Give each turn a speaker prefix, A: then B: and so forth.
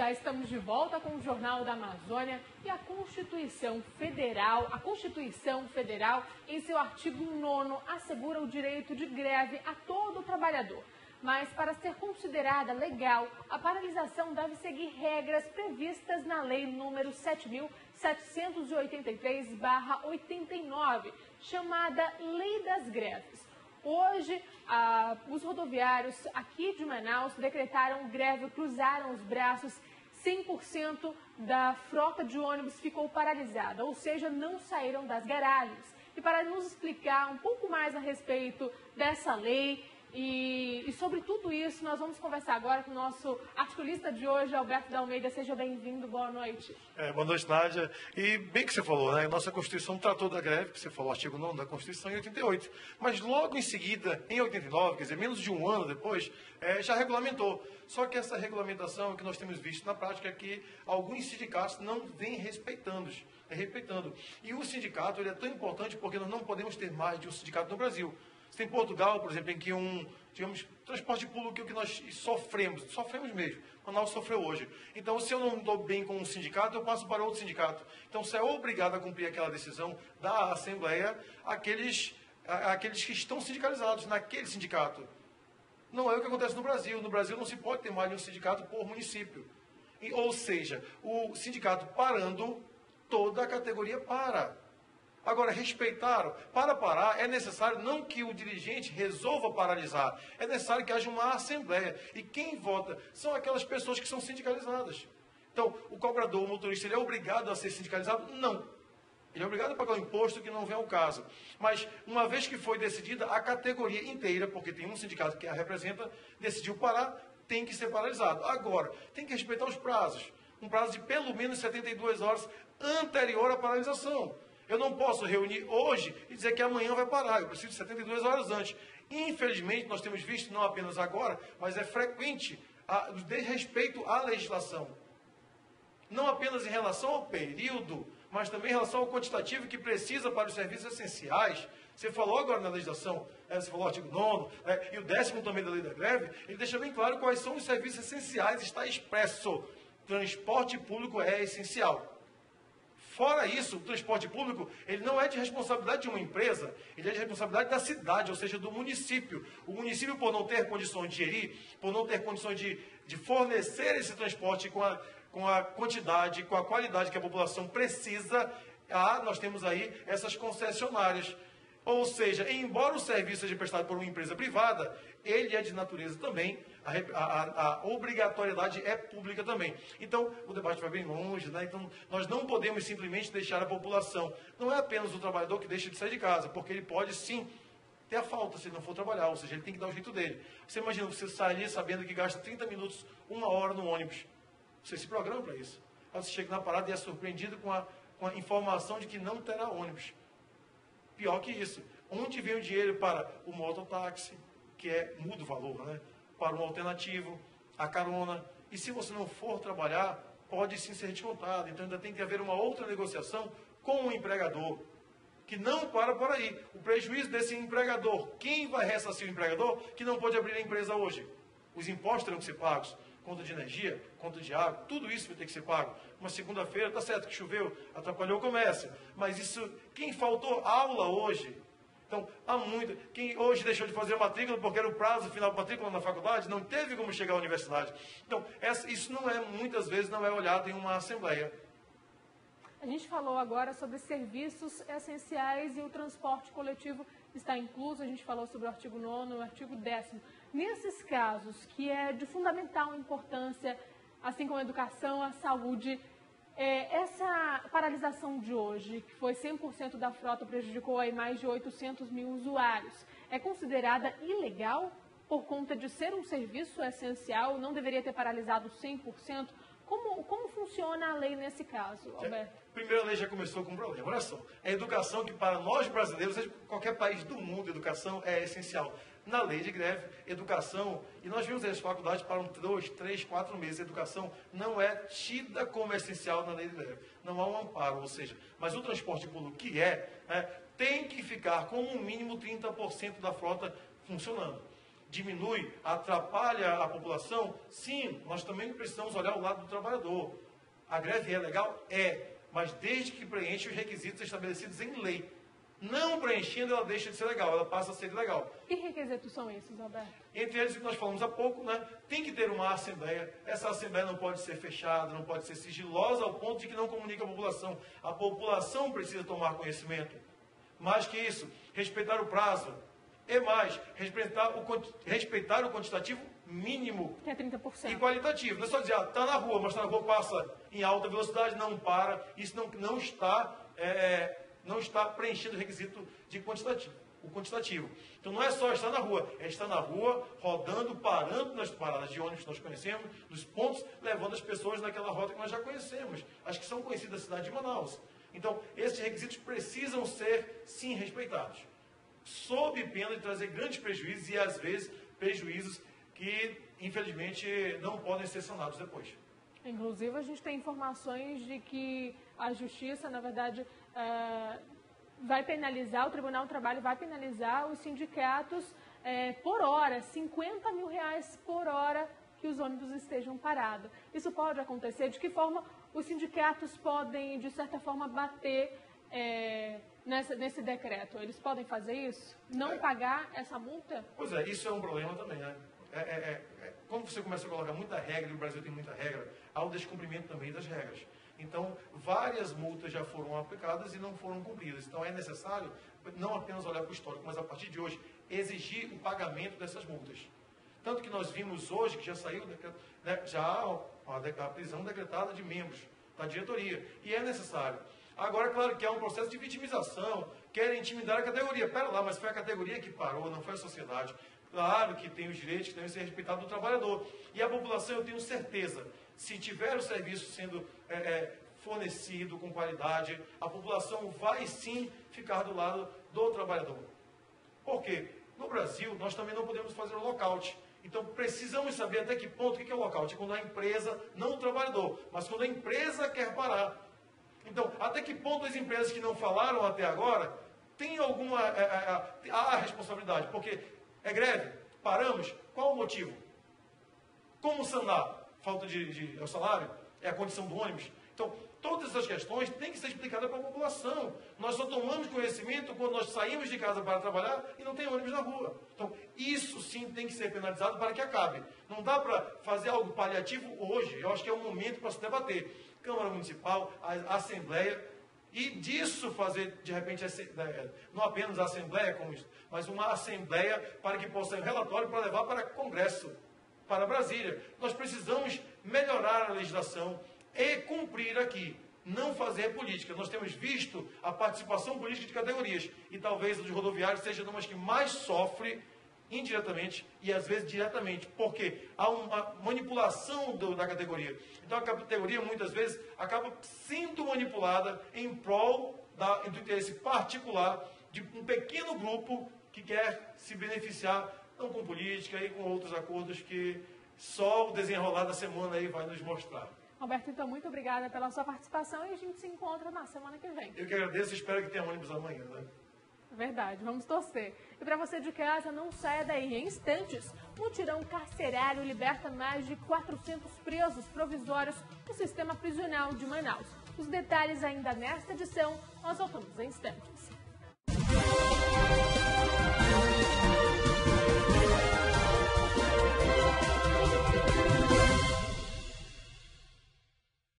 A: Já estamos de volta com o Jornal da Amazônia e a Constituição Federal, em seu artigo 9º, assegura o direito de greve a todo trabalhador. Mas para ser considerada legal, a paralisação deve seguir regras previstas na Lei número 7.783/89, chamada Lei das Greves. Hoje, os rodoviários aqui de Manaus decretaram greve, cruzaram os braços, 100% da frota de ônibus ficou paralisada, ou seja, não saíram das garagens. E para nos explicar um pouco mais a respeito dessa lei e sobre tudo isso, nós vamos conversar agora com o nosso articulista de hoje, Alberto da Almeida. Seja bem-vindo, boa noite.
B: Boa noite, Nádia. E bem que você falou, né? Nossa Constituição tratou da greve, que você falou, artigo 9º da Constituição, em 88. Mas logo em seguida, em 89, quer dizer, menos de um ano depois, já regulamentou. Só que essa regulamentação que nós temos visto na prática é que alguns sindicatos não vêm respeitando. E o sindicato ele é tão importante porque nós não podemos ter mais de um sindicato no Brasil. Você tem Portugal, por exemplo, em que digamos, transporte público é o que nós sofremos mesmo. Manaus sofreu hoje. Então, se eu não estou bem com um sindicato, eu passo para outro sindicato. Então, você é obrigado a cumprir aquela decisão da Assembleia, aqueles que estão sindicalizados naquele sindicato. Não é o que acontece no Brasil. No Brasil não se pode ter mais de um sindicato por município. Ou seja, o sindicato parando, toda a categoria para. Agora, respeitaram. Para parar, é necessário não que o dirigente resolva paralisar. É necessário que haja uma assembleia. E quem vota são aquelas pessoas que são sindicalizadas. Então, o cobrador, o motorista, ele é obrigado a ser sindicalizado? Não. Ele é obrigado a pagar o imposto que não vem ao caso. Mas, uma vez que foi decidida, a categoria inteira, porque tem um sindicato que a representa, decidiu parar, tem que ser paralisado. Agora, tem que respeitar os prazos. Um prazo de pelo menos 72 horas anterior à paralisação. Eu não posso reunir hoje e dizer que amanhã vai parar. Eu preciso de 72 horas antes. Infelizmente, nós temos visto, não apenas agora, mas é frequente o desrespeito à legislação. Não apenas em relação ao período, mas também em relação ao quantitativo que precisa para os serviços essenciais. Você falou agora na legislação, você falou o artigo 9º, e o 10º também da lei da greve, ele deixa bem claro quais são os serviços essenciais, está expresso. Transporte público é essencial. Fora isso, o transporte público, ele não é de responsabilidade de uma empresa, ele é de responsabilidade da cidade, ou seja, do município. O município, por não ter condições de gerir, por não ter condições de fornecer esse transporte com a quantidade, com a qualidade que a população precisa, nós temos aí essas concessionárias. Ou seja, embora o serviço seja prestado por uma empresa privada, ele é de natureza também, a obrigatoriedade é pública também. Então, o debate vai bem longe, né? Então, nós não podemos simplesmente deixar a população. Não é apenas o trabalhador que deixa de sair de casa, porque ele pode sim ter a falta se ele não for trabalhar, ou seja, ele tem que dar o jeito dele. Você imagina, você sair ali sabendo que gasta 30 minutos, 1 hora no ônibus. Você se programa para isso. Aí você chega na parada e é surpreendido com a informação de que não terá ônibus. Pior que isso, onde vem o dinheiro para o mototáxi, que muda o valor, né? Para um alternativo, a carona. E se você não for trabalhar, pode sim ser descontado. Então ainda tem que haver uma outra negociação com o empregador, que não para por aí. O prejuízo desse empregador, quem vai ressarcir o empregador que não pode abrir a empresa hoje? Os impostos terão que ser pagos. Conta de energia, conta de água, tudo isso vai ter que ser pago. Uma segunda-feira, está certo que choveu, atrapalhou o comércio, mas isso, quem faltou aula hoje? Então, há muito. Quem hoje deixou de fazer a matrícula porque era o prazo final da matrícula na faculdade, não teve como chegar à universidade. Então, isso muitas vezes não é olhado em uma assembleia.
A: A gente falou agora sobre serviços essenciais e o transporte coletivo está incluso. A gente falou sobre o artigo 9º e o artigo 10º. Nesses casos, que é de fundamental importância, assim como a educação, a saúde, essa paralisação de hoje, que foi 100% da frota, prejudicou aí mais de 800 mil usuários, é considerada ilegal por conta de ser um serviço essencial? Não deveria ter paralisado 100%? Como funciona a lei nesse caso, Alberto?
B: Primeiro, a lei já começou com um problema. Olha só, a educação que para nós brasileiros, seja qualquer país do mundo, educação é essencial. Na lei de greve, educação, e nós vimos as faculdades param 2, 3, 4 meses. A educação não é tida como essencial na lei de greve. Não há um amparo, ou seja, mas o transporte público tem que ficar com no mínimo 30% da frota funcionando. diminui, atrapalha a população, sim, nós também precisamos olhar o lado do trabalhador. A greve é legal? É, mas desde que preencha os requisitos estabelecidos em lei. Não preenchendo, ela deixa de ser legal, ela passa a ser ilegal.
A: Que requisitos são esses, Alberto?
B: Entre eles, que nós falamos há pouco, né, tem que ter uma assembleia. Essa assembleia não pode ser fechada, não pode ser sigilosa ao ponto de que não comunica a população. A população precisa tomar conhecimento. Mais que isso, respeitar o prazo. E mais, respeitar o quantitativo mínimo.
A: Que é 30%.
B: E qualitativo. Não é só dizer, está na rua, mas está na rua, passa em alta velocidade, não para. Isso não está preenchendo o requisito de quantitativo. O quantitativo. Então não é só estar na rua, é estar na rua, rodando, parando nas paradas de ônibus que nós conhecemos, nos pontos, levando as pessoas naquela rota que nós já conhecemos, as que são conhecidas da cidade de Manaus. Então, esses requisitos precisam ser, sim, respeitados. Sob pena de trazer grandes prejuízos e, às vezes, prejuízos que, infelizmente, não podem ser sanados depois.
A: Inclusive, a gente tem informações de que a Justiça, na verdade, vai penalizar, o Tribunal do Trabalho vai penalizar os sindicatos por hora, R$50 mil por hora que os ônibus estejam parados. Isso pode acontecer? De que forma os sindicatos podem, de certa forma, bater nesse decreto? Eles podem fazer isso? Não pagar essa multa?
B: Pois é, isso é um problema também, né? Quando você começa a colocar muita regra, e o Brasil tem muita regra, há o descumprimento também das regras. Então, várias multas já foram aplicadas e não foram cumpridas. Então, é necessário não apenas olhar para o histórico, mas a partir de hoje, exigir o pagamento dessas multas. Tanto que nós vimos hoje que já saiu a prisão decretada de membros da diretoria. E é necessário. Agora, claro que há um processo de vitimização, querem intimidar a categoria. Pera lá, mas foi a categoria que parou, não foi a sociedade. Claro que tem os direitos que devem ser respeitados do trabalhador. E a população, eu tenho certeza, se tiver o serviço sendo fornecido com qualidade, a população vai sim ficar do lado do trabalhador. Por quê? No Brasil, nós também não podemos fazer o lockout. Então, precisamos saber até que ponto, o que é o lockout? É quando a empresa, não o trabalhador, mas quando a empresa quer parar. Então, até que ponto as empresas que não falaram até agora têm alguma a responsabilidade? Porque é greve, paramos, qual o motivo? Como sanar? Falta de salário? É a condição do ônibus? Então, todas essas questões têm que ser explicadas para a população. Nós só tomamos conhecimento quando nós saímos de casa para trabalhar e não tem ônibus na rua. Então, isso sim tem que ser penalizado para que acabe. Não dá para fazer algo paliativo hoje. Eu acho que é um momento para se debater. Câmara Municipal, a Assembleia, e disso fazer, de repente, não apenas a Assembleia, mas uma Assembleia para que possa ir um relatório para levar para Congresso, para Brasília. Nós precisamos melhorar a legislação e cumprir aqui, não fazer política. Nós temos visto a participação política de categorias, e talvez a dos rodoviários seja uma das que mais sofre indiretamente e às vezes diretamente, porque há uma manipulação da categoria. Então a categoria muitas vezes acaba sendo manipulada em prol do interesse particular de um pequeno grupo que quer se beneficiar, não com política e com outros acordos que só o desenrolar da semana aí vai nos mostrar.
A: Roberto, então, muito obrigada pela sua participação e a gente se encontra na semana que vem.
B: Eu que agradeço e espero que tenha ônibus amanhã, né?
A: Verdade, vamos torcer. E para você de casa, não saia daí. Em instantes, o mutirão carcerário liberta mais de 400 presos provisórios do sistema prisional de Manaus. Os detalhes ainda nesta edição, nós voltamos em instantes.